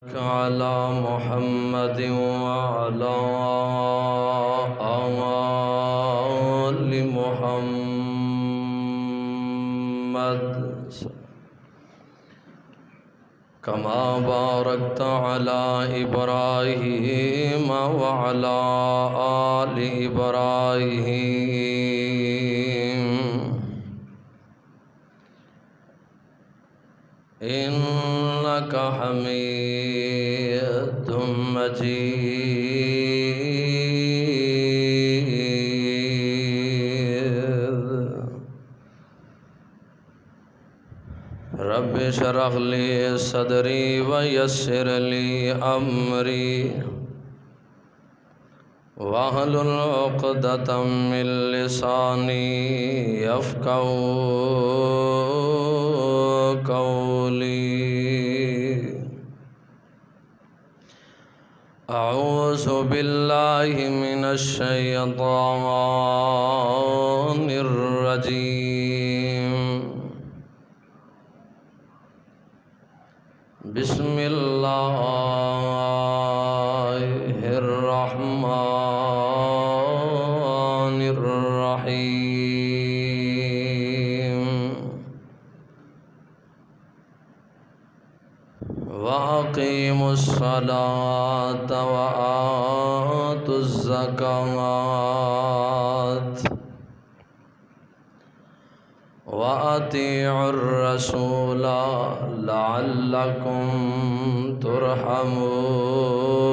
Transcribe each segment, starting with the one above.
على محمد وعلى آل محمد كما باركت على إبراهيم وعلى آل إبراهيم إنك حميد مجيد رب اشرح لي صدري ويسر لي أمري واحلل عقدة من لساني يفقهوا قولي أعوذ بالله من الشيطان الرجيم بسم الله الرحمن الرحيم وأقيموا الصلاة وآتوا الزكاة وأطيعوا الرسول لعلكم ترحمون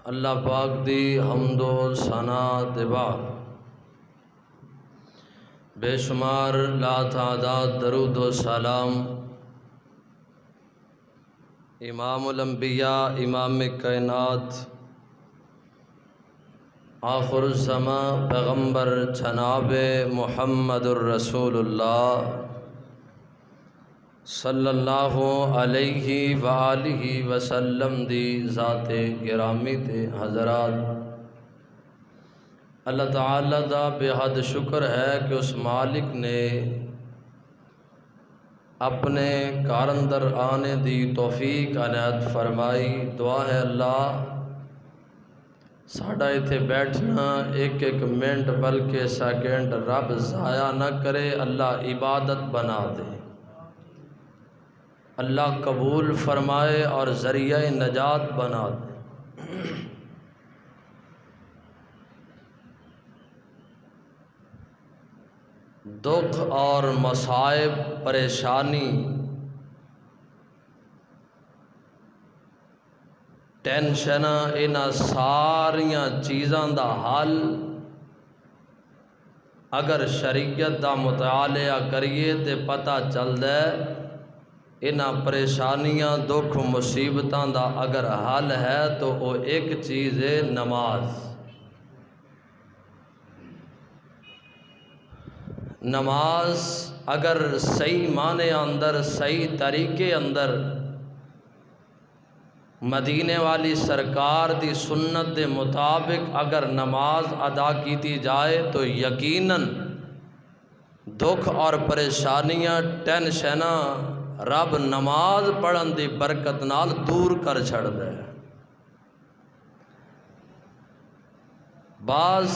اللہ پاک دی حمد و ثنا دبا بے شمار لا تعداد درود و سلام امام الانبیاء امام کائنات آخر الزمان پیغمبر جناب محمد الرسول اللہ صلی اللہ علیہ وآلہ وسلم دی ذات گرامی تے حضرات اللہ تعالیٰ دا بے حد شکر ہے کہ اس مالک نے اپنے کار اندر آنے دی توفیق عنایت فرمائی۔ دعا ہے اللہ ساڑھا ایتھے بیٹھنا ایک ایک منٹ بلکہ سیکنڈ رب ضائع نہ کرے، اللہ عبادت بنا دے، اللہ قبول فرمائے اور ذریعہ نجات بنا دے۔ دکھ اور مصائب پریشانی ٹینشن انہاں ساریاں چیزاں دا حل اگر شریعت دا مطالعہ کریے تے پتہ چل دے انہاں پریشانیاں دکھ مصیبتاں دا اگر حل ہے تو وہ ایک چیز ہے نماز۔ نماز اگر صحیح معنی اندر صحیح طریقے اندر مدینے والی سرکار دی سنت دے مطابق اگر نماز ادا کیتی جائے تو یقیناً دکھ اور پریشانیاں ٹینشناں رب نماز پڑھن دی برکت نال دور کر چھڑ دے۔ بعض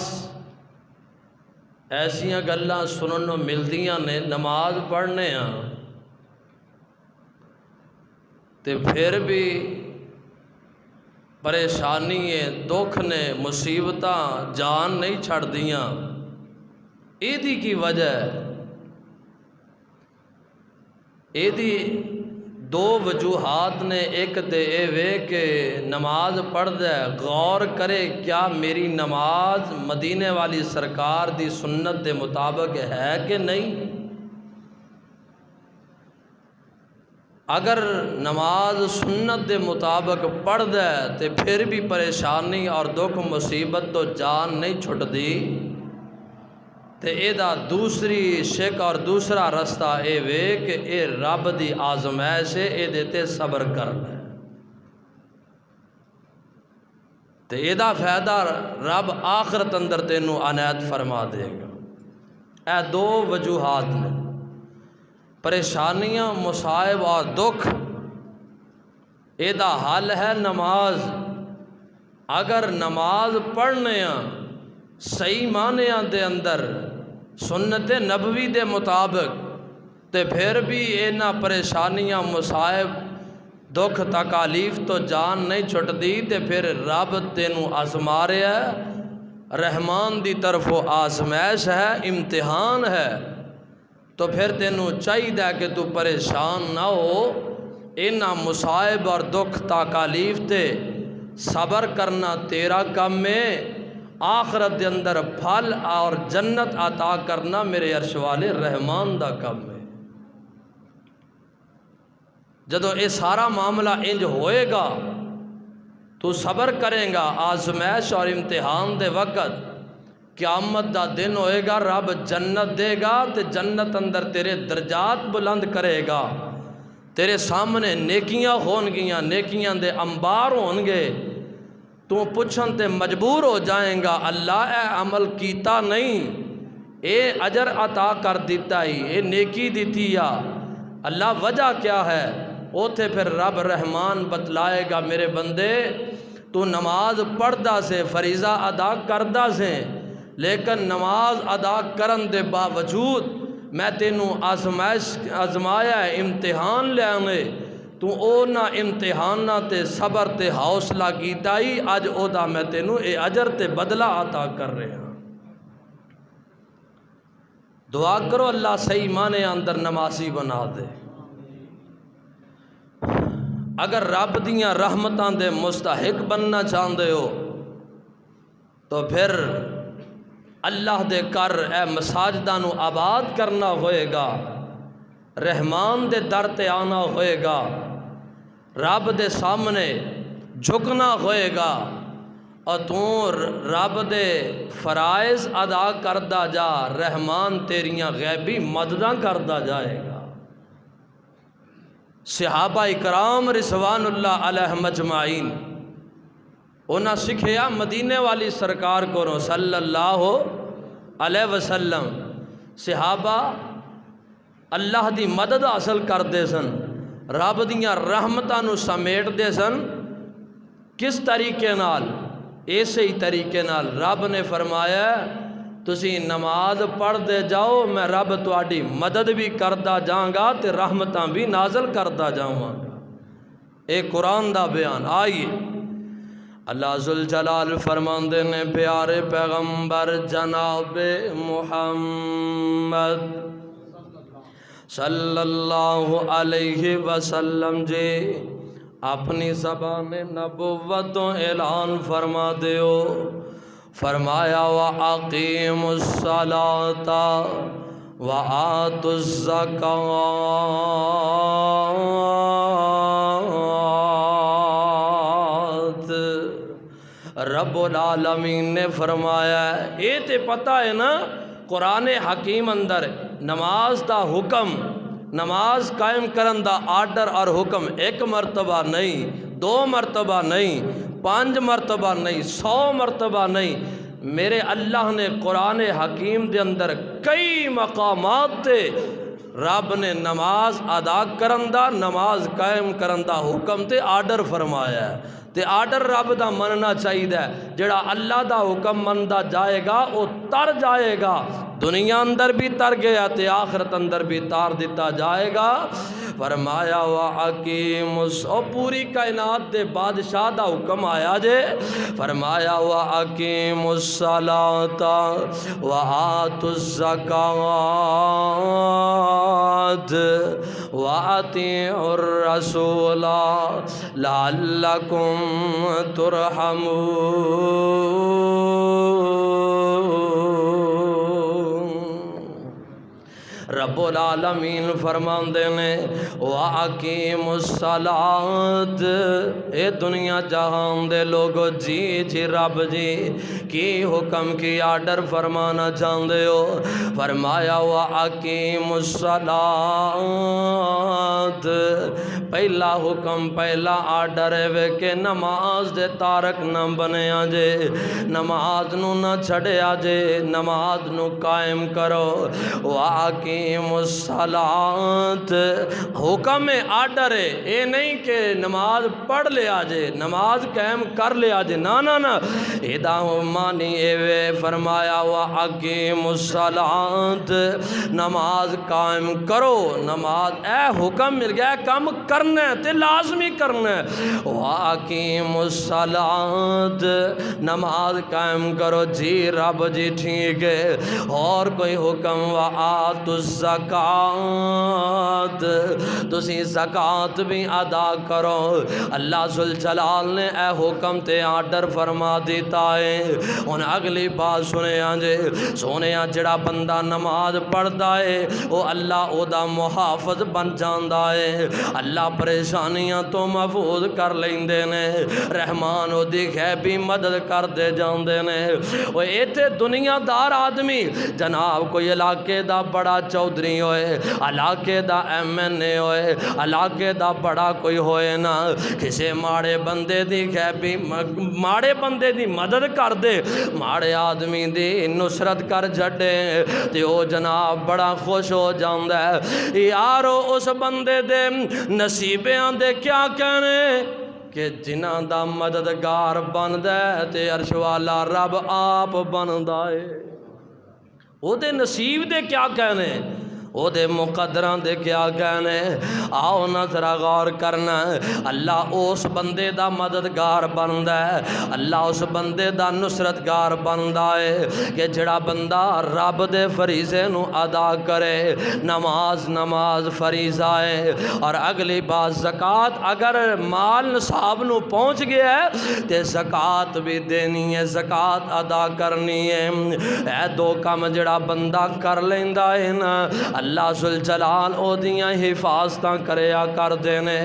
ایسیاں گلاں سنن نوں ملدیاں نے نماز پڑھنے ہاں تے پھر بھی پریشانی دکھ نے مصیبتاں جان نہیں چھڑ دیاں۔ ایدی کی وجہ ایدی دو وجوہات نے، ایک تے اے وے کہ نماز پڑھ دے غور کرے کیا میری نماز مدینے والی سرکار دی سنت دے مطابق ہے کہ نہیں۔ اگر نماز سنت دے مطابق پڑھ دے تے پھر بھی پریشانی اور دکھ مصیبت تو جان نہیں چھٹ دی تے اے دا دوسری شک اور دوسرا رستہ اے وے کہ اے رب دی آزمائش ہے، اے دیتے صبر کر لے۔ تے ایدا فائدہ رب آخرت اندر تینوں عنایت فرما دے گا۔ اے دو وجوہات نے، پریشانیاں، مصائب اور دکھ، ایدا حل ہے نماز۔ اگر نماز پڑھنے صحیح معنیاں دے اندر سنت نبوی دے مطابق، تے پھر بھی اینا پریشانیاں، مصائب، دکھ، تکالیف تو جان نہیں چھٹ دی، تے پھر رب تینوں آزما رہا ہے، رحمان دی طرف آزمائش ہے، امتحان ہے۔ تو پھر تینوں چاہیے کہ تو پریشان نہ ہو، اینا مصائب اور دکھ تکالیف تے صبر کرنا تیرا کم ہے، آخرت دے اندر پھل اور جنت عطا کرنا میرے عرش والے رحمان دا کم ہے۔ جدو اے سارا معاملہ انج ہوئے گا تو صبر کریں گا، آزمائش اور امتحان دے وقت قیامت دا دن ہوئے گا، رب جنت دے گا، تے جنت اندر تیرے درجات بلند کرے گا، تیرے سامنے نیکیاں ہون گیاں، نیکیاں دے انبار ہون گے، تو پوچھن تے مجبور ہو جائیں گا، اللہ اے عمل کیتا نہیں، اے اجر عطا کر دیتا ہی، اے نیکی دیتی یا اللہ وجہ کیا ہے؟ اوتھے پھر رب رحمان بتلائے گا، میرے بندے تو نماز پڑھدا سے، فریضہ ادا کردہ سے، لیکن نماز ادا کرن دے باوجود میں تینوں آزمایا ہے، امتحان لے آنے، تو اونا امتحانہ تے صبر تے حوصلہ کیتا ہی، اج او دا میں تینوں اے اجر تے بدلہ عطا کر رہے ہیں۔ دعا کرو اللہ صحیح معنی اندر نمازی بنا دے۔ اگر رب دیاں رحمتاں دے مستحق بننا چاہندے ہو تو پھر اللہ دے کر اے مساجداں نو آباد کرنا ہوئے گا، رحمان دے در تے آنا ہوئے گا، رب دے سامنے جھکنا ہوئے گا، اور تو رب دے فرائض ادا کردہ جا، رحمان تیریاں غیبی مدداں کردہ جائے گا۔ صحابہ اکرام رضوان اللہ علیہ مجمعین انہاں سکھیا مدینے والی سرکار کو صلی اللہ علیہ وسلم، صحابہ اللہ دی مدد حاصل کر دے سن، رب دیاں رحمتاں نو سمیٹ دے سن، کس طریقے نال؟ ایسے ہی طریقے نال رب نے فرمایا تسی نماز پڑھ دے جاؤ، میں رب تواڈی مدد بھی کردہ جاؤں گا تے رحمتاں بھی نازل کردہ جاؤں گا۔ اے قرآن دا بیان۔ آئیے اللہ ذوالجلال فرماندے نے پیارے پیغمبر جناب محمد صلی اللہ علیہ وسلم جی اپنی زبان نبوت اعلان فرما دیو، فرمایا وَأَقِيمُوا الصَّلَاةَ وَآتُوا الزَّكَاةَ۔ رب العالمین نے فرمایا اے تے پتہ ہے نا قرآن حکیم اندر نماز دا حکم، نماز قائم کرن دا آرڈر اور حکم ایک مرتبہ نہیں، 2 مرتبہ نہیں، 5 مرتبہ نہیں، 100 مرتبہ نہیں، میرے اللہ نے قرآن حکیم دے اندر کئی مقامات تے رب نے نماز ادا کرن دا، نماز قائم کرن دا حکم تے آرڈر فرمایا ہے، تے آرڈر رب دا مننا چاہیے، جڑا اللہ دا حکم مندا جائے گا وہ تر جائے گا، دنیا اندر بھی تر گیا تے آخرت اندر بھی تار دیتا جائے گا۔ فرمایا وَأَقِيمُوا الصَّلَاةَ، پوری کائنات دے بادشاہ دا حکم آیا جے، فرمایا وَأَقِيمُوا الصَّلَاةَ وَآتُوا الزَّكَاةَ وَأَطِيعُوا الرَّسُولَ لَعَلَّكُمْ تُرْحَمُونَ۔ رب العالمین فرماندے نے وَأَقِیمُ الصَّلَاةَ، اے دنیا جہان دے لوگو جی جی رب جی کی حکم کی آرڈر فرمانا چاہندے ہو؟ فرمایا وَأَقِیمُ الصَّلَاةَ، پہلا حکم پہلا آرڈر ہے کہ نماز دے تارک نہ بنے آجے، نماز نو نہ چھڑے آجے، نماز نو قائم کرو۔ وَأَقِیمُ الصَّلَاةَ حکم ہے، آرڈر ہے، اے نہیں کہ نماز پڑھ لے آجے، نماز قائم کر لے آجے، نا نا نا، ادا مانی ایوے فرمایا وَأَقِیمُ الصَّلَاةَ نماز قائم کرو، نماز اے حکم مل گیا، کم کرنا ہے تے لازمی کرنا ہے۔ وَأَقِیمُ الصَّلَاةَ نماز قائم کرو، جی رب جی ٹھیک ہے، اور کوئی حکم وَآتُوا الزَّکَاةَ تسی زکاة بھی ادا کرو۔ اللہ ذوالجلال نے اے حکم تے آرڈر فرما دیتا ہے۔ ان اگلی بات سنے آنجے، سونے آن جڑا بندہ نماز پڑھتا ہے وہ اللہ او دا محافظ بن جاندہ ہے، اللہ پریشانیاں تو محفوظ کر لیندے نے، رحمان او دی غیبی مدد کر دے جاندے نے۔ وہ ایتھے دنیا دار آدمی جناب کوئی علاقے دا بڑا چودھری ہوئے، علاقے دا MNA ہوئے، علاقے دا بڑا کوئی ہوئے نا، کسے ماڑے بندے دی غیبی ماڑے بندے دی مدد کر دے، ماڑے آدمی دی نصرت کر جڑے تے او جناب بڑا خوش ہو جاندہ ہے۔ یارو اس بندے دے نصیبیاں دے کیا کہنے کہ جنہاں دا مددگار بندہ ہے تے عرش والا رب آپ بندہ ہے، او دے نصیب دے کیا کہنے، او دے مقدران دے کیا کہنے۔ آؤ نظر غور کرنا، اللہ اس بندے دا مددگار بندہ ہے، اللہ اس بندے دا نصرتگار بندہ ہے کہ جڑا بندہ رب دے فریضے نو ادا کرے، نماز فریضہ ہے۔ اور اگلی بات زکاة، اگر مال نصاب نو پہنچ گیا ہے تے زکاة بھی دینی ہے، زکاة ادا کرنی ہے۔ اے دو کام جڑا بندہ کر لیندہ ہے نا، اللہ ذوالجلال او دیاں حفاظتاں کریا کر دینے،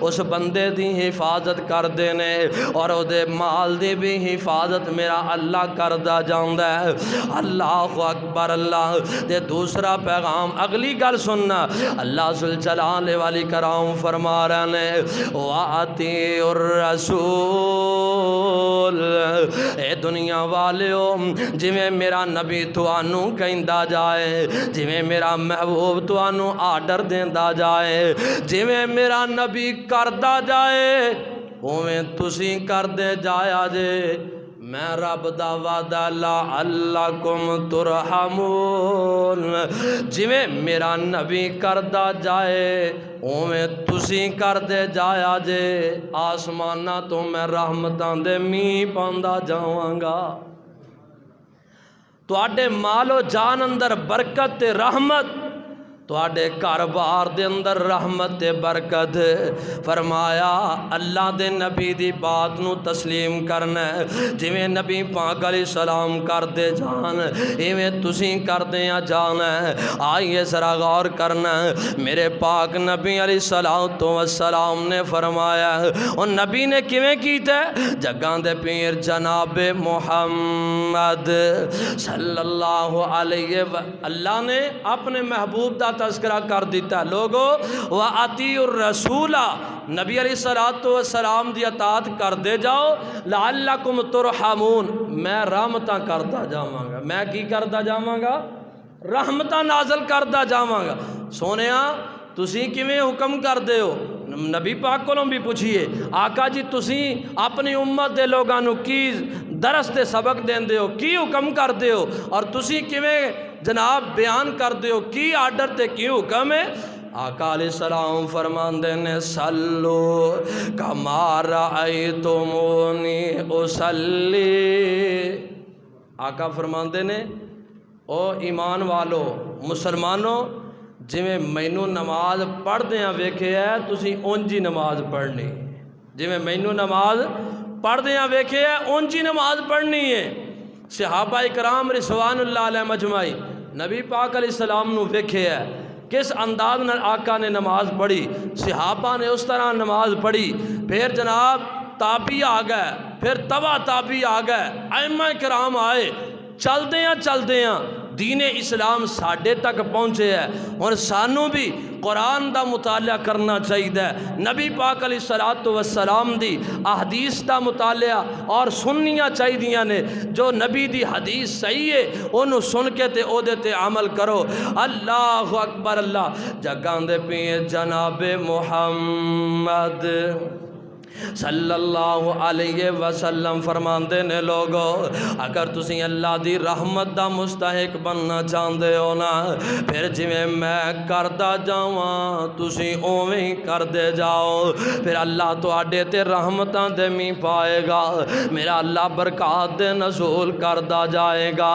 اس بندے دی حفاظت کر دینے، اور او دے مال دی بھی حفاظت میرا اللہ کردہ جاندہ ہے۔ اللہ اکبر اللہ دے دوسرا پیغام اگلی گل سننا، اللہ ذوالجلال والی کرام فرما رہے ہیں وَأَطِیعُوا الرَّسُولَ، اے دنیا والیو جویں میرا نبی توانوں کہندہ جائے، جویں میرا محبوب توانوں آرڈر دیندہ جائے، جویں میرا نبی کردہ جائے اویں تسی کر دے جایا جے، میں رب دا وعدہ لعلکم ترحمون، جویں میرا نبی کردہ جائے اویں تسی کر دے جایا جے، آسمانہ تو میں رحمتاں دے می پاندہ جاواں گا، تو آڈے مال و جان اندر برکت تے رحمت، تو آڈے کاروبار دے اندر رحمت تے برکت۔ فرمایا اللہ دے نبی دی بات نو تسلیم کرنا ہے، جویں نبی پاک علیہ السلام کر دے جان ایویں تسیں کر دیاں جانا ہے۔ آئیے ذرا غور کرنا، میرے پاک نبی علیہ السلام نے فرمایا، اور نبی نے کیویں کیتا ہے، جگاں دے پیر جناب محمد صلی اللہ علیہ وسلم، اللہ نے اپنے محبوب دا تذکرہ کر دیتا ہے، لوگو وَأَطِیعُوا الرَّسُولَ، نبی علیہ السلام دی اطاعت کر دے جاؤ، لعلکم ترحمون، میں رحمتاں کردہ جاواں گا، میں کی کردہ جاواں گا، رحمتاں نازل کردہ جاواں گا۔ سونیاں تسی کیویں حکم کر دے ہو، نبی پاک کو بھی پوچھئے آقا جی تسی اپنی امت دے لوگاں نو کی درس تے سبق دین دے ہو، کی حکم کر دے ہو، اور تسی کیویں جناب بیان کر دے ہو، کی آرڈر تے کی حکم ہے۔ آقا علیہ السلام فرماندے نے صلو کما رأیتمونی اصلی، آقا فرماندے نے او ایمان والو مسلمانوں جویں مینوں نماز پڑھ دیاں ویکھے ہے تسی اونجی نماز پڑھنی، جویں مینوں نماز پڑھ دیاں ویکھے ہے اونجی نماز پڑھنی ہے۔ صحابہ کرام رضوان اللہ علیہ مجمعی نبی پاک علیہ السلام نو ویکھے ہے، کس انداز میں آقا نے نماز پڑھی، صحابہ نے اس طرح نماز پڑھی، پھر جناب تابعی آ گئے، پھر تبع تابعی آ گئے، ائمہ کرام آئے، چلدے ہیں دین اسلام ساڈے تک پہنچے ہے۔ اور سانوں بھی قرآن دا مطالعہ کرنا چاہیے، نبی پاک علیہ الصلوۃ والسلام دی احادیث دا مطالعہ اور سننیاں چاہیے نے۔ جو نبی دی حدیث صحیح ہے انہوں سن کے تے او دے تے عمل کرو۔ اللہ اکبر، اللہ جگاں دے پیے جناب محمد صلی اللہ علیہ وسلم فرماندے نے لوگو، اگر تسی اللہ دی رحمت دا مستحق بننا چاہندے ہو نا، پھر جویں میں کردا جاواں تسی اوویں کردے جاؤ، پھر اللہ تواڈے تے رحمتاں دے می پائے گا، میرا اللہ برکات دے نزول کردا جائے گا۔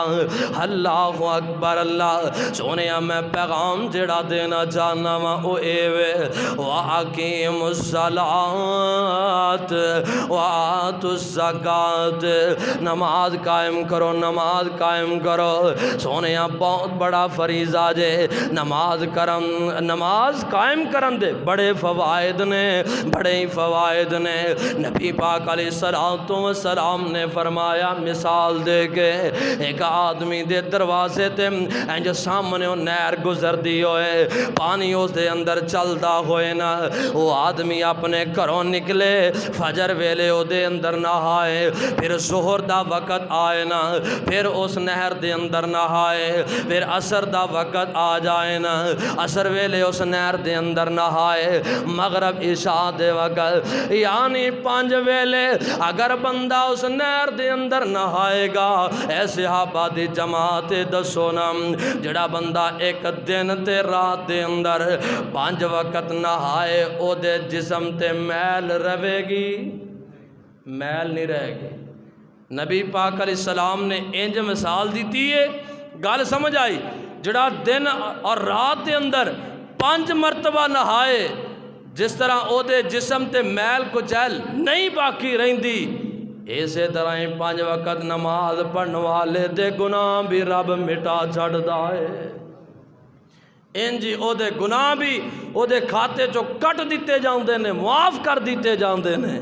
اللہ اکبر، اللہ سونیا میں پیغام جڑا دینا چاہنا وا او اے وے، وَأَقِیمُ الصَّلَاةَ وَآتُوا الزَّکَاۃَ، نماز قائم کرو، نماز قائم کرو۔ سونیا بہت بڑا فریضہ جے، نماز قائم کرن دے بڑے فوائد نے، بڑے ہی فوائد نے۔ نبی پاک علیہ الصلوۃ والسلام نے فرمایا مثال دے کے، ایک آدمی دے دروازے تے انج سامنے نہر گزر دی ہوئے، پانی اس دے اندر چلدا ہوئے نا، وہ آدمی اپنے گھروں نکلے، فجر ویلے او دے اندر نہائے، پھر ظہر دا وقت آئے نا، پھر اس نہر دے اندر نہائے، پھر عصر دا وقت آ جائے نا، عصر ویلے اس نہر دے اندر نہائے، مغرب عشاء دے وقت، یعنی 5 ویلے اگر بندہ اس نہر دے اندر نہائے گا، اے صحابہ دی جماعت دسو نا، جڑا بندہ ایک دن تے رات دے اندر 5 وقت نہائے، او دے جسم تے میل روے گی؟ میل نہیں رہے گی۔ نبی پاک علیہ السلام نے انج مثال دیتی ہے، گل سمجھ آئی؟ جڑا دن اور رات دے اندر 5 مرتبہ نہائے، جس طرح او دے جسم تے میل کچیل نہیں باقی رہندی، اسی طرح ہی 5 وقت نماز پڑھن والے دے گناہ بھی رب مٹا چھڑدا ہے۔ انجی او دے گناہ بھی او دے کھاتے چو کٹ دیتے جاندے نے، معاف کر دیتے جاندے نے،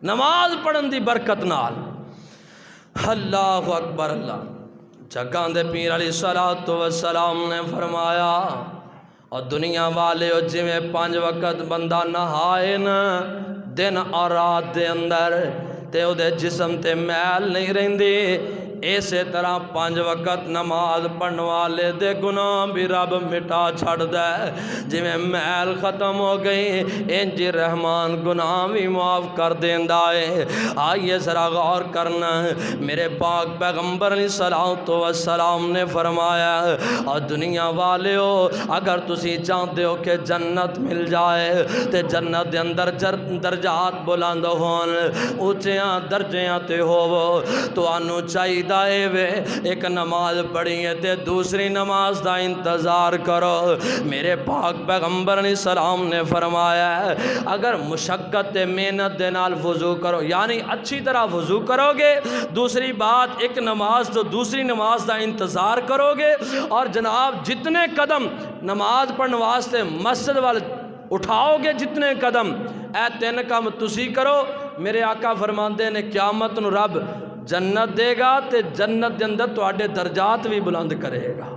نماز پڑھن دی برکت نال۔ اللہ اکبر، اللہ جگاں دے پیر علیہ الصلوۃ والسلام نے فرمایا، اور دنیا والے جویں 5 وقت بندہ نہائے نا دن اور رات دے اندر، تے او دے جسم تے میل نہیں رہندی، اسی طرح 5 وقت نماز پڑھن والے دے گناہ بھی رب مٹا چھڑ دے۔ جویں میل ختم ہو گئی، انج رحمان گناہ بھی معاف کر دیندا ہے۔ آئیے ذرا غور کرنا، میرے پاک پیغمبر علیہ الصلوۃ والسلام نے فرمایا، اور دنیا والیو اگر تسی چاہتے ہو کہ جنت مل جائے تے جنت دے اندر درجات بلند ہون، اونچیاں درجیاں تے ہوو، تو آنو چاہیے ایک نماز پڑھی ہے تے دوسری نماز دا انتظار کرو۔ میرے پاک پیغمبر علیہ السلام نے فرمایا ہے، اگر مشقت محنت دے نال وضو کرو، یعنی اچھی طرح وضو کرو گے، دوسری بات ایک نماز تو دوسری نماز دا انتظار کرو گے، اور جناب جتنے قدم نماز پڑھنے واسطے مسجد وال اٹھاؤ گے، جتنے قدم، اے 3 کام تسی کرو، میرے آقا فرماندے نے قیامت نو رب جنت دے گا، تے جنت دے اندر تواڈے درجات بھی بلند کرے گا،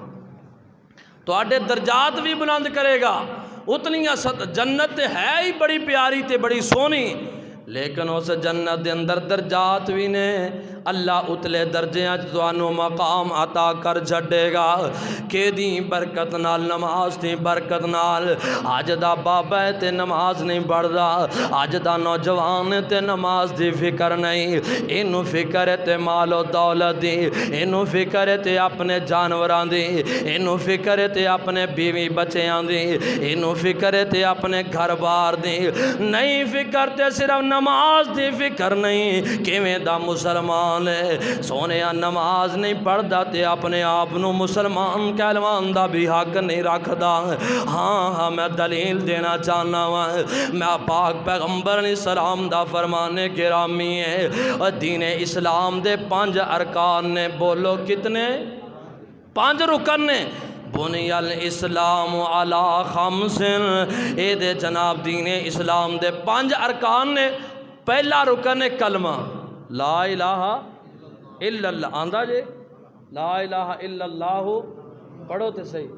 تواڈے درجات بھی بلند کرے گا۔ اتنیاں جنت ہے ہی بڑی پیاری تے بڑی سونی، لیکن اس جنت دے اندر درجات بھی نے، اللہ اتلے درجیاں تانوں مقام عطا کر چھڈے گا۔ کہ دی برکت نال، نماز دی برکت نال۔ اج دا بابا تے نماز نہیں پڑھدا، اج دا نوجوان تے نماز دی فکر نہیں، اینو فکر تے مال و دولت دی، اینو فکر تے اپنے جانوراں دی، اینو فکر تے اپنے بیوی بچیاں دی، اینو فکر تے اپنے گھر بار دی، نہیں فکر تے صرف نماز دی فکر نہیں، کیویں دا مسلمان سونیا نماز نہیں پڑھدا تے اپنے آپ نو مسلمان کہلوان دا بھی حق نہیں رکھدا۔ ہاں میں دلیل دینا چاہنا وا، میں پاک پیغمبر علیہ السلام دا فرمانے گرامی ہے، اور دین اسلام دے 5 ارکان نے، بولو کتنے؟ 5 رکن نے۔ بنی الاسلام علی خمس، اے دے جناب دین اسلام دے 5 ارکان نے۔ پہلا رکن ہے کلمہ لا الہ الا اللہ، آندہ جے لا الہ الا اللہ پڑھو تے صحیح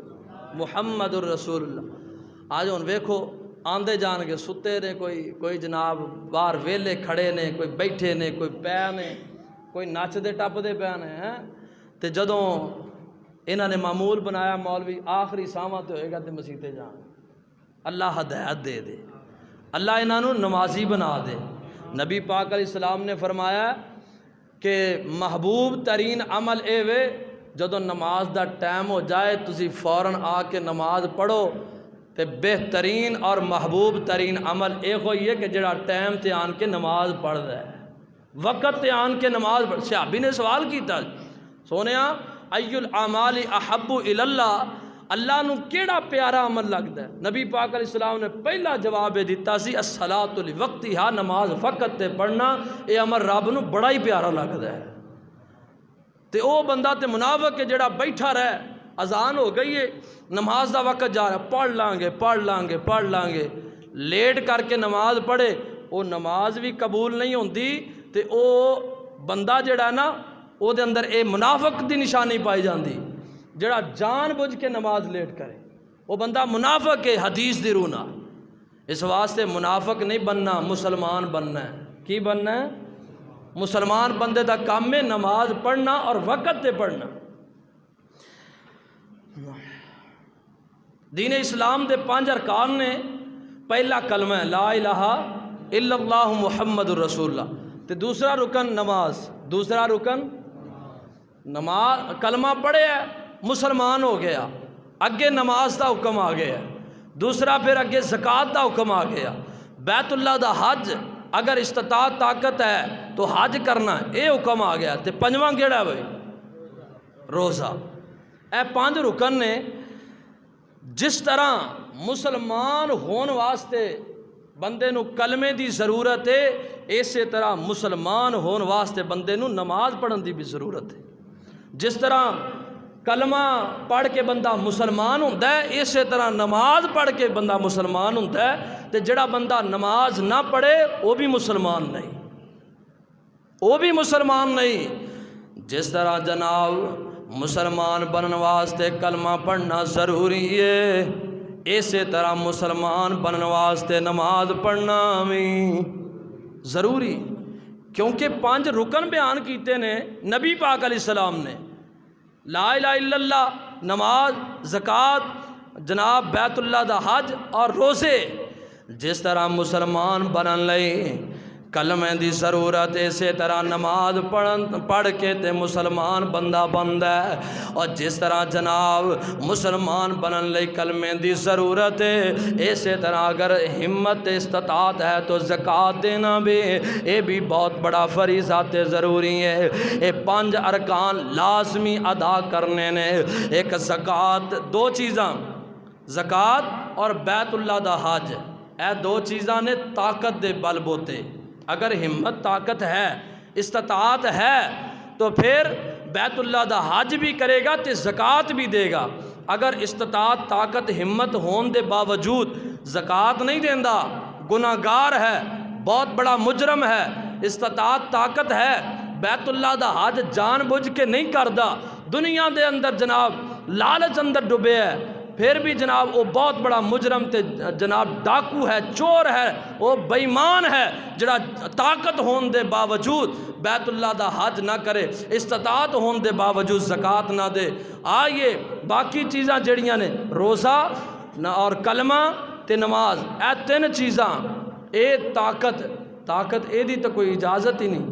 محمد الرسول اللہ۔ آج ہن ویکھو آندے جان کے ستے نے، کوئی جناب باہر ویلے کھڑے نے، کوئی بیٹھے نے، کوئی پے نے، کوئی نچ دے ٹپ دے پے نے تے جدوں انہاں نے معمول بنایا مولوی آخری ساواں تے ہوئے گا تے مسیتے جان۔ اللہ ہدایت دے دے، اللہ انہاں نو نمازی بنا دے۔ نبی پاک علیہ السلام نے فرمایا کہ محبوب ترین عمل اے وے جدوں نماز دا ٹائم ہو جائے تسی فوراً آ کے نماز پڑھو، تے بہترین اور محبوب ترین عمل اے ہوئی ہے کہ جڑا ٹائم تے آن کے نماز پڑھ رہا ہے، وقت تے آن کے نماز پڑھ۔ صحابی نے سوال کیتا سونیا ای الاعمال احب الی اللہ، اللہ نو کیڑا پیارا عمل لگدا ہے؟ نبی پاک علیہ السلام نے پہلا جواب دیتا سی الصلاۃ لوقتھا، نماز وقت تے پڑھنا اے عمل رب نو بڑا ہی پیارا لگدا ہے۔ تے او بندہ تے منافق ہے جڑا بیٹھا رہے، اذان ہو گئی ہے نماز دا وقت جا رہا، پڑھ لیں گے لیٹ کر کے نماز پڑھے، او نماز بھی قبول نہیں ہوندی تے او بندہ جڑا نا او دے اندر اے منافق دی نشانی پائی جاندی، جڑا جان بوجھ کے نماز لیٹ کرے وہ بندہ منافق ہے حدیث دی روح نال۔ اس واسطے منافق نہیں بننا، مسلمان بننا ہے۔ کی بننا ہے؟ مسلمان بندے دا کام ہے نماز پڑھنا اور وقت تے پڑھنا۔ دین اسلام دے 5 ارکان نے، پہلا کلمہ ہے لا الہ الا اللہ محمد الرسول اللہ، تے دوسرا رکن نماز، دوسرا رکن نماز، کلمہ پڑھے ہے مسلمان ہو گیا، اگے نماز دا حکم آ گیا، دوسرا پھر اگے زکوٰۃ دا حکم آ گیا، بیت اللہ دا حج اگر استطاعت طاقت ہے تو حج کرنا اے حکم آ گیا، تے 5واں کیڑا ہے بھائی؟ روزہ۔ اے 5 رکن نے۔ جس طرح مسلمان ہون واسطے بندے نو کلمے دی ضرورت ہے، اسی طرح مسلمان ہون واسطے بندے نو نماز پڑھن دی بھی ضرورت ہے۔ جس طرح کلمہ پڑھ کے بندہ مسلمان ہوندا ہے، اسی طرح نماز پڑھ کے بندہ مسلمان ہوندا ہے، تے جڑا بندہ نماز نہ پڑھے وہ بھی مسلمان نہیں، وہ بھی مسلمان نہیں۔ جس طرح جناب مسلمان بنن واسطے کلمہ پڑھنا ضروری ہے، اسی طرح مسلمان بنن واسطے نماز پڑھنا بھی ضروری، کیونکہ 5 رکن بیان کیتے نے نبی پاک علیہ السلام نے، لا الہ الا اللہ، نماز، زکوٰۃ، جناب بیت اللہ دا حج اور روزے۔ جس طرح مسلمان بنن لئی کلمے دی ضرورت، اسی طرح نماز پڑھ کے تے مسلمان بندہ بندا ہے، اور جس طرح جناب مسلمان بنن لئی کلمے دی ضرورت ہے، اسی طرح اگر ہمت استطاعت ہے تو زکوٰۃ دینا بھی یہ بھی بہت بڑا فریضہ تے ضروری ہے۔ یہ 5 ارکان لازمی ادا کرنے نے۔ ایک زکوٰۃ، 2 چیزاں زکوٰۃ اور بیت اللہ دا حج، اے 2 چیزاں نے طاقت دے بل بوتے۔ اگر ہمت طاقت ہے، استطاعت ہے تو پھر بیت اللہ دا حج بھی کرے گا تے زکوٰۃ بھی دے گا۔ اگر استطاعت طاقت ہمت ہون دے باوجود زکوٰۃ نہیں دیندا، گناہ گار ہے، بہت بڑا مجرم ہے۔ استطاعت طاقت ہے، بیت اللہ دا حج جان بوجھ کے نہیں کردا، دنیا دے اندر جناب لالچ اندر ڈبے ہے، پھر بھی جناب وہ بہت بڑا مجرم تے جناب ڈاکو ہے، چور ہے، وہ بے ایمان ہے جڑا طاقت ہون دے باوجود بیت اللہ دا حج نہ کرے، استطاعت ہون دے باوجود زکوٰۃ نہ دے۔ آئیے باقی چیزاں جڑیاں نے، روزہ اور کلمہ تے نماز، اے 3 چیزاں، اے طاقت اے دی تو کوئی اجازت ہی نہیں،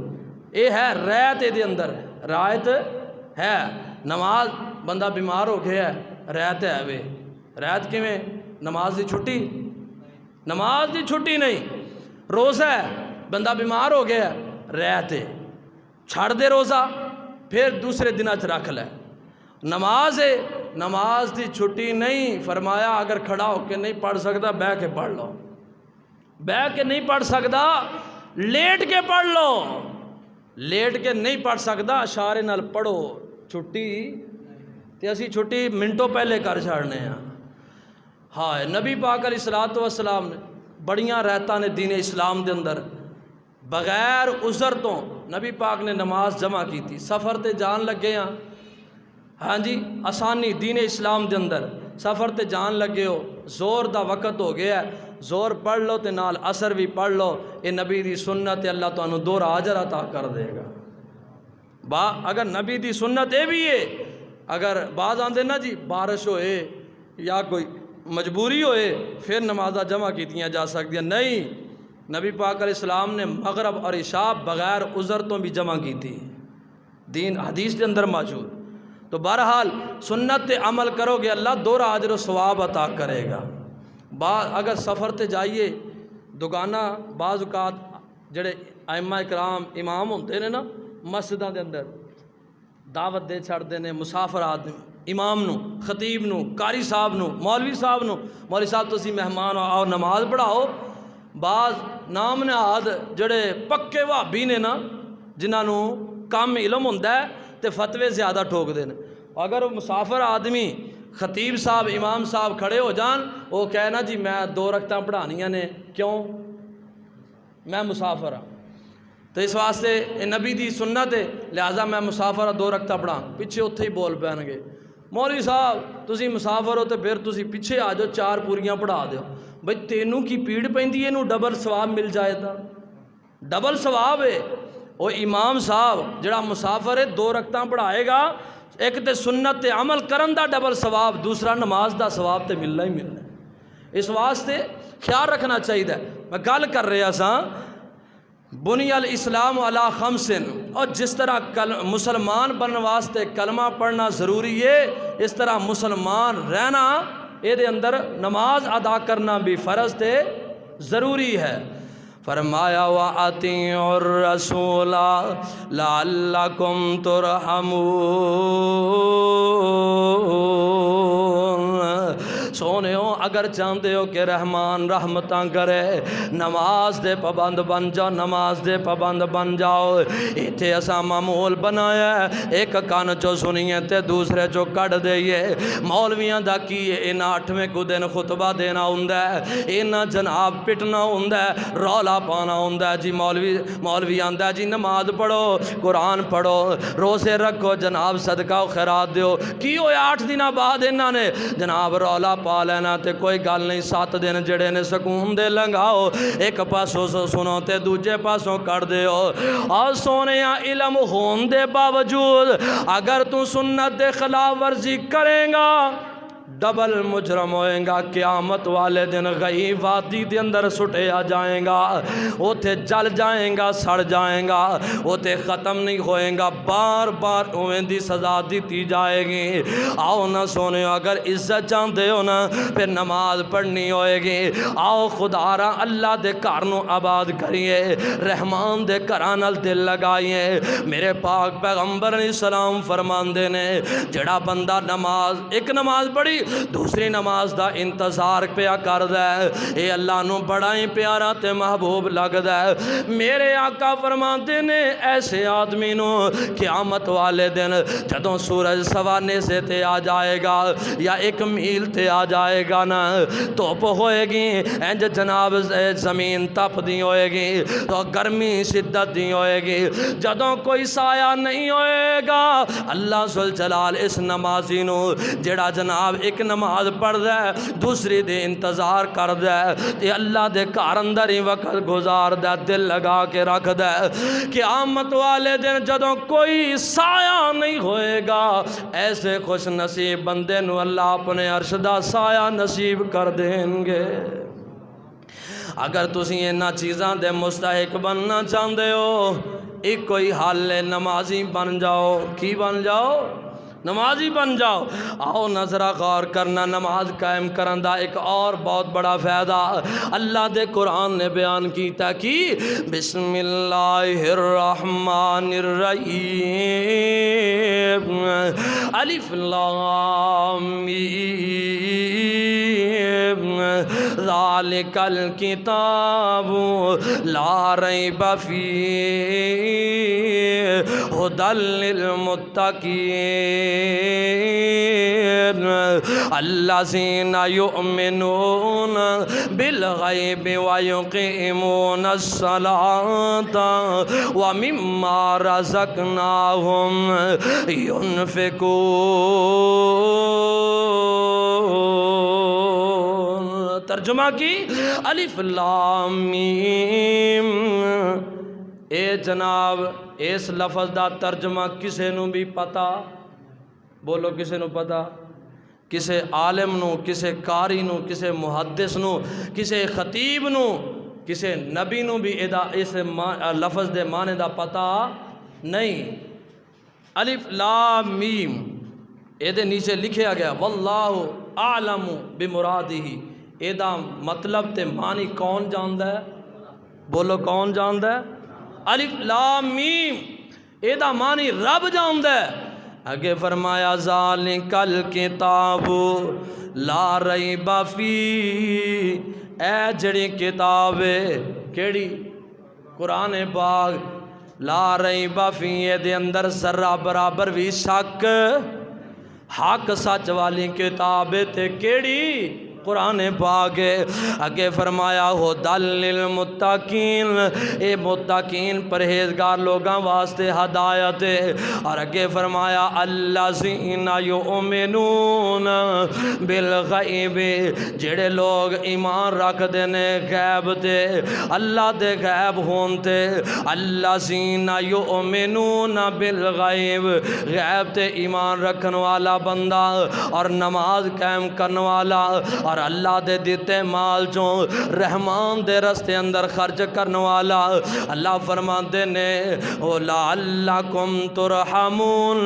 اے ہے رعایت، اے دے اندر رعایت ہے۔ نماز بندہ بیمار ہو گیا ہے، رعایت ہے وے، رعایت کیویں؟ نماز دی چھٹی، نماز دی چھٹی نہیں۔ روزہ ہے، بندہ بیمار ہو گیا ہے، رعایت ہے، چھڑ دے روزہ پھر دوسرے دنوں چ رکھ لے۔ نماز ہے، نماز دی چھٹی نہیں، فرمایا اگر کھڑا ہو کے نہیں پڑھ سکتا بیٹھ کے پڑھ لو، بیٹھ کے نہیں پڑھ سکتا لیٹ کے پڑھ لو، لیٹ کے نہیں پڑھ سکتا اشارے نال پڑھو، چھٹی تے اسی چھٹی منٹوں پہلے کر چھڑنے ہیں۔ ہاں نبی پاک علیہ الصلوۃ والسلام نے بڑیاں رہتاں نے دین اسلام دے اندر بغیر عذر تو نبی پاک نے نماز جمع کی تھی۔ سفر تے جان لگے ہاں، ہاں جی آسانی دین اسلام دے اندر، سفر تے جان لگے ہو، زور دا وقت ہو گیا ہے، زور پڑھ لو تے نال اثر بھی پڑھ لو، اے نبی دی سنت اللہ تانوں دو اجر عطا کر دے گا۔ اگر نبی دی سنت اے بھی ہے، اگر بعض آندے نا جی بارش ہوئے یا کوئی مجبوری ہوئے پھر نمازہ جمع کیتیاں جا سکتی ہیں، نہیں، نبی پاک علیہ السلام نے مغرب اور عشاء بغیر عذر تو بھی جمع کی تھی، دین حدیث کے اندر موجود۔ تو بہرحال سنت تے عمل کرو گے اللہ دورہ اجر و ثواب عطا کرے گا۔ اگر سفر تے جائیے دکانہ بعض اوقات جڑے ائمہ اکرام امام ہوندے نے نا مسجداں دے اندر دعوت دے چھڑتے ہیں مسافر آدمی، امام نو، خطیب نو، قاری صاحب نو، مولوی صاحب نو، مولوی صاحب تسی مہمان آؤ نماز پڑھاؤ۔ بعض نام نہاد جڑے پکے وہابی نے نا جنہاں نو کم علم ہوندا ہے تے فتوے زیادہ ٹھوک دے نے، اگر وہ مسافر آدمی خطیب صاحب امام صاحب کھڑے ہو جان وہ کہنا جی میں 2 رکعتاں پڑھانیاں نے، کیوں؟ میں مسافر ہاں، تو اس واسطے نبی دی سنت ہے لہٰذا میں مسافر 2 رکعتاں پڑھاں، پیچھے اتھے ہی بول پین گے مولوی صاحب تسی مسافر ہو تو پھر تسی پیچھے آ جاؤ 4 پوریاں پڑھا دیو۔ بھئی تینوں کی پیڑ پیندی ہے نو ڈبل ثواب مل جائے تا، ڈبل ثواب ہے۔ وہ امام صاحب جڑا مسافر ہے 2 رکعتاں پڑھائے گا، ایک تے سنت تے عمل کرن دا ڈبل ثواب، دوسرا نماز دا ثواب تے ملنا ہی ملنا ہے۔ اس واسطے خیال رکھنا چاہیے۔ میں گل کر رہا سا بنی الاسلام علی 5، اور جس طرح مسلمان بننے واسطے کلمہ پڑھنا ضروری ہے، اس طرح مسلمان رہنا اے دے اندر نماز ادا کرنا بھی فرض تے ضروری ہے۔ فرمایا وَأَطِیعُوا الرَّسُولَ لَعَلَّکُمْ تُرْحَمُونَ۔ سونےو اگر چاہتے ہو کہ رحمان رحمتاں کرے نماز دے پابند بن جاؤ، نماز دے پابند بن جاؤ۔ ایتھے اساں معمول بنایا ہے ایک کان چو سنیے تے دوسرے چو کٹ دئیے۔ مولویاں دا کی انہاں 8ویں کو دن خطبہ دینا ہوندہ ہے، انہاں جناب پٹنا ہوندہ ہے، رولا پانا ہوندہ ہے، جی مولوی آندہ ہے جی نماز پڑھو، قرآن پڑھو، روزے رکھو، جناب صدقہ و خیرات دیو۔ کی ہویا 8 دن بعد انہاں نے جناب رولا پا لینا تے کوئی گل نہیں، 7 دن جڑے نے سکون دے لنگاؤ، ایک پاسوں سنو تے دوجے پاسوں کر دیو۔ اور سونیاں علم ہون دے باوجود اگر تو سنت دے خلاف ورزی کریں گا ڈبل مجرم ہوئیں گا، قیامت والے دن غیب وادی دے اندر سٹے آ جائیں گا، اوتے جل جائیں گا، سڑ جائیں گا، اوتے ختم نہیں ہوئیں گا، بار بار اویں دی سزا دیتی جائے گی۔ آؤ نہ سونے اگر عزت چاہتے ہو نا پھر نماز پڑھنی ہوئے گی۔ آؤ خدا را اللہ دے کارنوں آباد کریے، رحمان دے کرانل دل لگائیے۔ میرے پاک پیغمبر علیہ السلام فرماندے نے جڑا بندہ نماز ایک نماز پڑھی دوسری نماز دا انتظار پیا کر دے اے اللہ نو بڑا ہی پیارا تے محبوب لگ دے۔ میرے آقا فرماتے نے ایسے آدمی نو قیامت والے دن جدوں سورج سوانے سے تے آ جائے گا یا 1 میل تے آ جائے گا نا توپ ہوئے گی، انج جناب زمین تپ دی ہوئے گی تو گرمی شدت دی ہوئے گی، جدوں کوئی سایہ نہیں ہوئے گا اللہ ذوالجلال اس نمازی نو جڑا جناب ایک نماز پڑھ دے دوسری دے انتظار کر دے تے اللہ دے گھر اندر ہی وقت گزار دے، دل لگا کے رکھ دے۔ قیامت والے دن جدوں کوئی سایہ نہیں ہوئے گا ایسے خوش نصیب بندے نو اللہ اپنے عرش دا سایہ نصیب کر دیں گے۔ اگر تسی انہاں چیزاں دے مستحق بننا چاہتے ہو ایک کوئی حل ہے، نمازی بن جاؤ۔ کی بن جاؤ؟ نمازی بن جاؤ۔ آؤ نظرہ غور کرنا نماز قائم کرن دا ایک اور بہت بڑا فائدہ اللہ دے قرآن نے بیان کیتا کہ بسم اللہ الرحمن الرحیم الف لام میم ذالک الکتاب لا ریب فیہ ھدی للمتقین الذین یؤمنون بالغیب ویقیمون الصلاۃ ومما رزقناہم ينفقون۔ ترجمہ کی الف لام میم۔ اے جناب اس لفظ دا ترجمہ کسے نو بھی پتا؟ بولو کسے نو پتا؟ کسے عالم نو، کسے قاری نو، کسے محدث نو، کسے خطیب نو، کسے نبی نو بھی اس لفظ دے معنی دا پتا نہیں۔ الف لام میم اے دے نیچے لکھیا گیا واللہ اعلم بمرادہ، اے دا مطلب تے معنی کون جاندا ہے؟ بولو کون جاندا ہے؟ الف لام میم اے دا معنی رب جاندا ہے۔ اگے فرمایا ذالک الکتاب لا ریب فیہ، اے جڑی کتاب ہے کیڑی؟ قرآن پاک، لا ریب فیہ دے اندر ذرہ برابر بھی شک، حق سچ والی کتاب تے کیڑی؟ قرآن پاک ہے۔ اگے فرمایا ھدی للمتقین، اے متقین پرہیزگار لوگاں واسطے ہدایت ہے۔ اور اگے فرمایا الذین یؤمنون بالغیب، جڑے لوگ ایمان رکھ دینے غیب تے، اللہ دے غیب ہون تے۔ الذین یؤمنون بالغیب، غیب تے ایمان رکھن والا بندہ اور نماز قائم کرن والا اور اللہ دے دیتے مال چوں رحمان دے رستے اندر خرچ کرنے والا، اللہ فرماندے نے لعلکم ترحمون،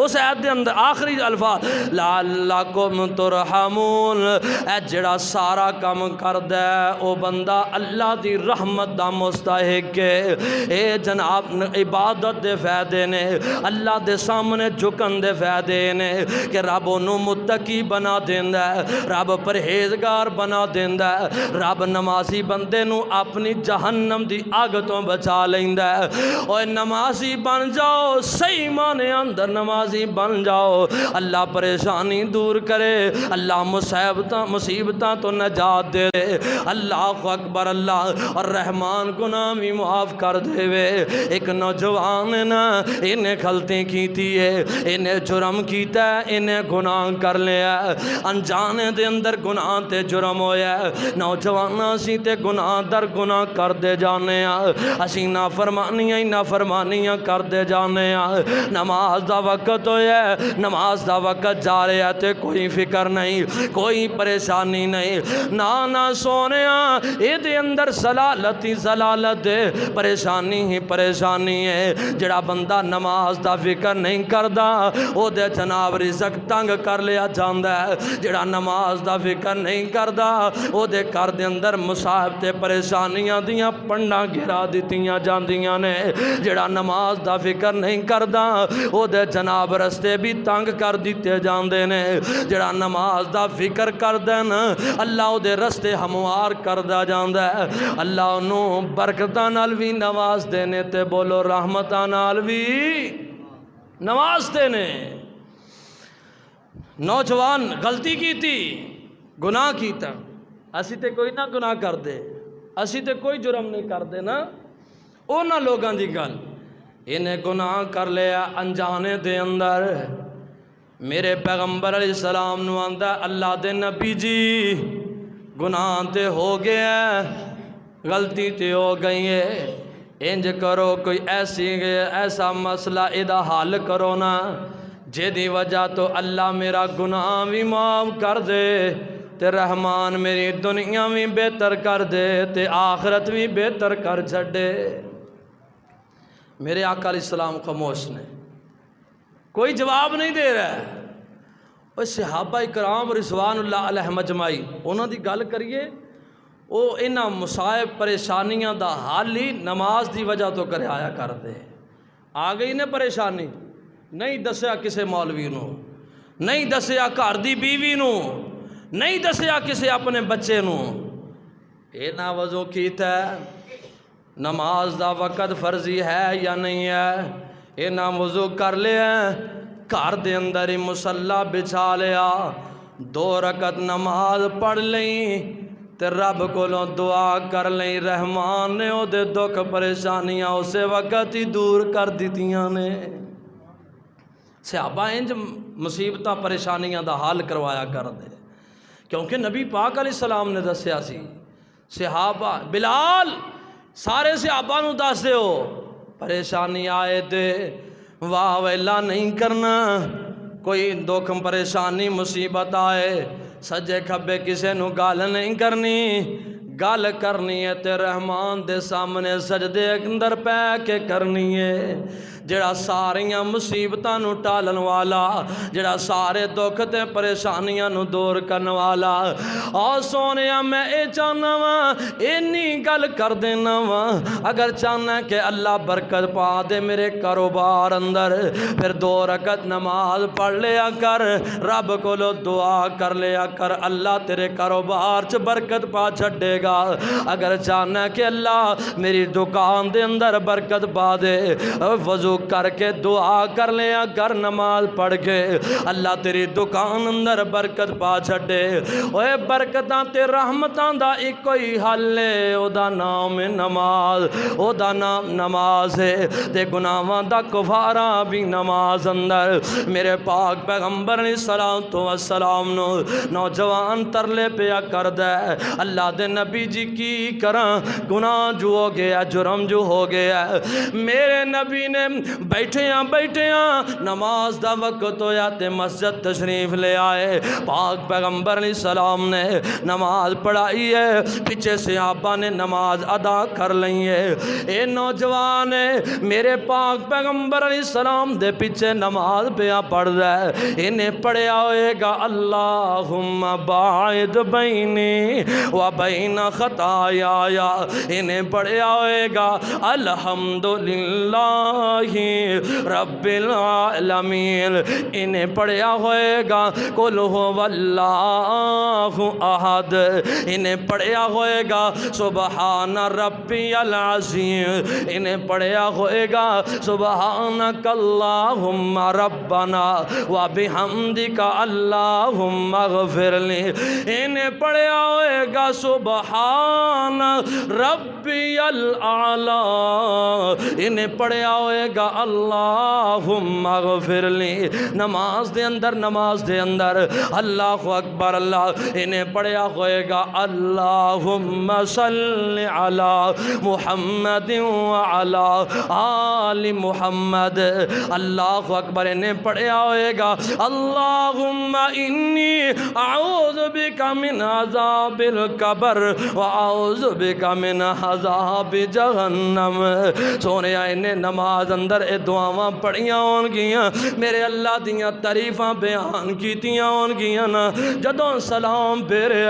اس آیت دے اندر آخری الفاظ لعلکم ترحمون، اے جڑا سارا کام کردہ ہے او بندہ اللہ دی رحمت دا مستحق ہے۔ اے جناب عبادت دے فائدے نے، اللہ دے سامنے جھکن دے فائدے نے کہ رب انہوں متقی بنا دیندہ ہے، رب پرہیزگار بنا دیندہ ہے، رب نمازی بندے نو اپنی جہنم دی آگ تو بچا لیندہ ہے۔ اوہ نمازی بن جاؤ، صحیح معنی اندر نمازی بن جاؤ، اللہ پریشانی دور کرے، اللہ مصیبتاں تو نجات دے دے، اللہ اکبر اللہ، اور رحمان گناہ بھی معاف کر دے وے۔ ایک نوجوان نا انہیں غلطی کیتی ہے، انہیں جرم کیتا ہے، انہیں گناہ کر لیا، انجانے دے اندر گناہ تے جرم ہویا ہے، نوجوانہ سی تے گناہ در گناہ کر دے جانے ہیں، اسی نافرمانیاں ہی نافرمانیاں کر دے جانے ہیں۔ نماز دا وقت ہویا ہے، نماز دا وقت جا رہے ہیں تے کوئی فکر نہیں، کوئی پریشانی نہیں، نانا سونے اے دے اندر زلالت ہی زلالت ہے، پریشانی ہی پریشانی ہے۔ جڑا بندہ نماز دا فکر نہیں کردہ او دے جناب رزق تنگ کر لیا جاندہ ہے، جڑا نماز دا فکر نہیں کردہ او دے کر دے اندر مصائب تے پریشانیاں دیاں پنڈاں گرا دیتیاں جاندیاں نے، جڑا نماز دا فکر نہیں کردہ او دے جناب رستے بھی تنگ کر دیتے جاندے نے، جڑا نماز دا فکر کردہ اللہ او دے رستے ہموار کردہ جاندہ ہے، اللہ انہوں برکتہ نال بھی نواز دینے تے بولو رحمتہ نال بھی نواز دینے۔ نوجوان غلطی کی تھی، گناہ کیتا، اسی تے کوئی نہ گناہ کر دے، اسی تے کوئی جرم نہیں کر دے نا، اونا لوگاں دی گل، انہیں گناہ کر لیا انجانے دے اندر۔ میرے پیغمبر علیہ السلام نو آندہ اللہ دے نبی جی گناہ تے ہو گیا، غلطی تے ہو گئی ہے، انج کرو کوئی ایسا مسئلہ ادا حال کرو نا جے دی وجہ تو اللہ میرا گناہ بھی معاف کر دے تے رحمان میری دنیا بھی بہتر کر دے تے آخرت بھی بہتر کر چھڑے۔ میرے آقا علیہ السلام خاموش نے، کوئی جواب نہیں دے رہا ہے۔ اور صحابہ اکرام رضوان اللہ علیہ مجمعی انہوں دی گل کریے، وہ انہاں مصائب پریشانیاں دا حال ہی نماز دی وجہ تو کرے آیا کر دے۔ آ گئی نے پریشانی، نہیں دسیا کسے مولوی نو، نہیں دسیا گھر دی بیوی نو، نہیں دسیا کسے اپنے بچے نو، اے نہ وضو کیتا ہے، نماز دا وقت فرضی ہے یا نہیں ہے، اے نہ وضو کر لیا، گھر دے اندر ہی مصلی بچھا لیا، دو رکعت نماز پڑھ لیں تے رب کولوں دعا کر لیں، رحمان نے او دے دکھ پریشانیاں اسے وقت ہی دور کر دیتیاں نے۔ صحابہ انج مصیبتاں پریشانیاں دا حل کروایا کر دے، کیونکہ نبی پاک علیہ السلام نے دسیا سی صحابہ بلال سارے صحابہ نو دس دیو پریشانی آئے تے واہ ویلا نہیں کرنا، کوئی دکھ پریشانی مصیبت آئے سجے کھبے کسے نو گال نہیں کرنی، گل کرنی ہے تے رحمان دے سامنے سجدے اندر پہ کے کرنی ہے، جڑا ساریاں مصیبتاں نو ٹالن والا، جڑا سارے دکھ تے پریشانیاں نو دور کرن والا۔ اور سونیا میں اے چاہنا وا اینی گل کر دینا وا، اگر چاہنا کہ اللہ برکت پا دے میرے کاروبار اندر، پھر 2 رکعت نماز پڑھ لیا کر، رب کولو دعا کر لیا کر، اللہ تیرے کاروبار چ برکت پا چھڈے گا۔ اگر چاہنا کہ اللہ میری دکان دے اندر برکت پا دے، وضو کر کے دعا کر لیا کر، نماز پڑھ کے اللہ تیری دکان اندر برکت پا چھڈے۔ اوے برکتاں تے رحمتاں دا ایک کوئی حل ہے، او دا نام نماز، او دا نام نماز ہے، تے گناہاں دا کفارہ بھی نماز اندر۔ میرے پاک پیغمبر علیہ السلام نو نوجوان ترلے پیا کردے، اللہ دے نبی جی کی کراں، گناہ جو ہو گیا، جرم جو ہو گیا، میرے نبی نے بیٹھیاں نماز دا وقت ہویا تے مسجد تشریف لے آئے، پاک پیغمبر علیہ السلام نے نماز پڑھائی ہے، پیچھے صحابہ نے نماز ادا کر لئی ہے، اے نوجوان میرے پاک پیغمبر علیہ السلام دے پیچھے نماز پیا پڑھ رہا ہے، انہیں پڑھیا ہوئے گا اللہم باعد بینی و بین خطایا، انہیں پڑھیا ہوئے گا الحمدللہ رب العالمین، انہیں پڑھیا ہوئے گا قل هو اللہ احد، انہیں پڑھیا ہوئے گا سبحان ربی العظیم، انہیں پڑھیا ہوئے گا سبحانک اللہم ربنا و بحمدک اللہم اغفر لی، انہیں پڑھیا ہوئے گا سبحان ربی الاعلی، انہیں پڑھیا ہوئے گا اللہم اغفر لی۔ نماز دے اندر اللہ اکبر، اللہ انہیں پڑھیا ہوئے گا اللہم صلی علی محمد وعلی آل محمد، اللہ اکبر، انہیں پڑھیا ہوئے گا اللہم انی اعوذ بک من عذاب القبر واعوذ بک من عذاب جہنم۔ سونے انہیں نماز اندر اے دعاواں پڑھیاں ہون گیاں، میرے اللہ دیاں تعریفاں بیان کیتیاں ہون گیاں نا، جدوں سلام پھیرے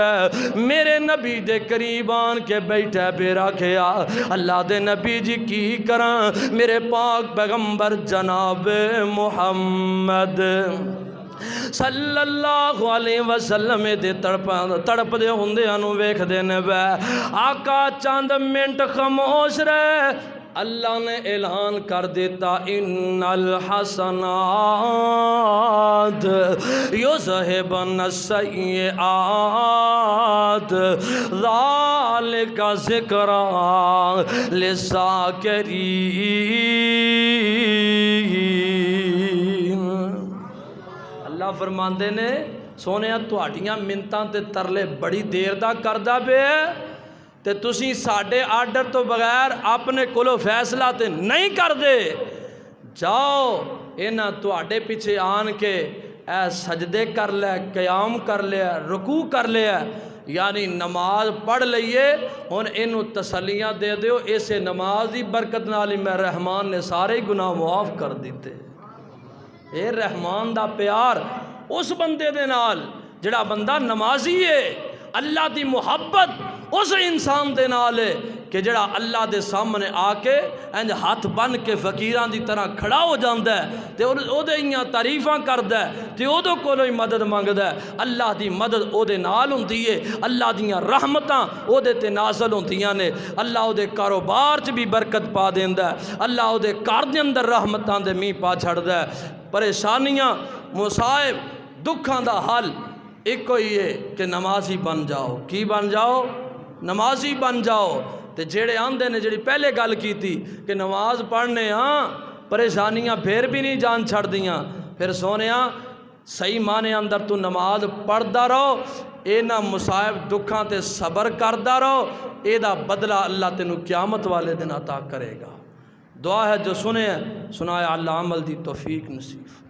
میرے نبی دے قریب آن کے بیٹھے پیرا کھیا، اللہ دے نبی جی کی کراں، میرے پاک پیغمبر جناب محمد صلی اللہ علیہ وسلم دے تڑپ دے ہوندے انو ویکھ دے نے بے آقا چاند منٹ خاموش رہے، اللہ نے اعلان کر دیتا ان الحسنات یذہبن السیئات ذالک ذکری للذاکرین۔ اللہ فرماندے نے سونیا تہاڈیاں منتاں تے ترلے بڑی دیر دا کردا پے تے تسی ساڈے آرڈر تو بغیر اپنے کولو فیصلہ تے نہیں کر دے، جاؤ انہاں تہاڈے پیچھے آن کے اے سجدے کر لے، قیام کر لے، رکوع کر لے، یعنی نماز پڑھ لئیے، ہن انہوں تسلیاں دے دیو، اسے نماز ہی برکت نالی میں رحمان نے سارے گناہ معاف کر دیتے۔ اے رحمان دا پیار اس بندے دے نال جڑا بندہ نمازی ہے، اللہ دی محبت اس انسان دے نال ہے کہ جڑا اللہ دے سامنے آ کے انج ہاتھ بن کے فقیران دی طرح کھڑا ہو جاندا ہے تے او دے ایاں تعریفاں کردا ہے تے او دے کولوں ہی مدد منگدا ہے، اللہ دی مدد او دے نال ہوندی ہے، اللہ دیاں رحمتاں او دے تے نازل ہوندیاں نے، اللہ او دے کاروبار چ بھی برکت پا دیندا ہے، اللہ او دے گھر دے اندر رحمتاں دے میਂਹ پا چھڑدا ہے، پریشانیاں مصائب دکھاں دا حل ایک کوئی ہے کہ نمازی بن جاؤ، کی بن جاؤ؟ نمازی بن جاؤ۔ تے جیڑے آندے نے جڑی پہلے گل کی تھی کہ نماز پڑھنے ہاں پریشانیاں پھر بھی نہیں جان چھڑ دیاں، پھر سونیاں صحیح معنی اندر تو نماز پڑھدا رہو، اے نہ مصائب دکھاں تے صبر کردا رہو، اے دا بدلہ اللہ تینوں قیامت والے دن عطا کرے گا۔ دعا ہے جو سنے سنایا اللہ عمل دی توفیق نصیب۔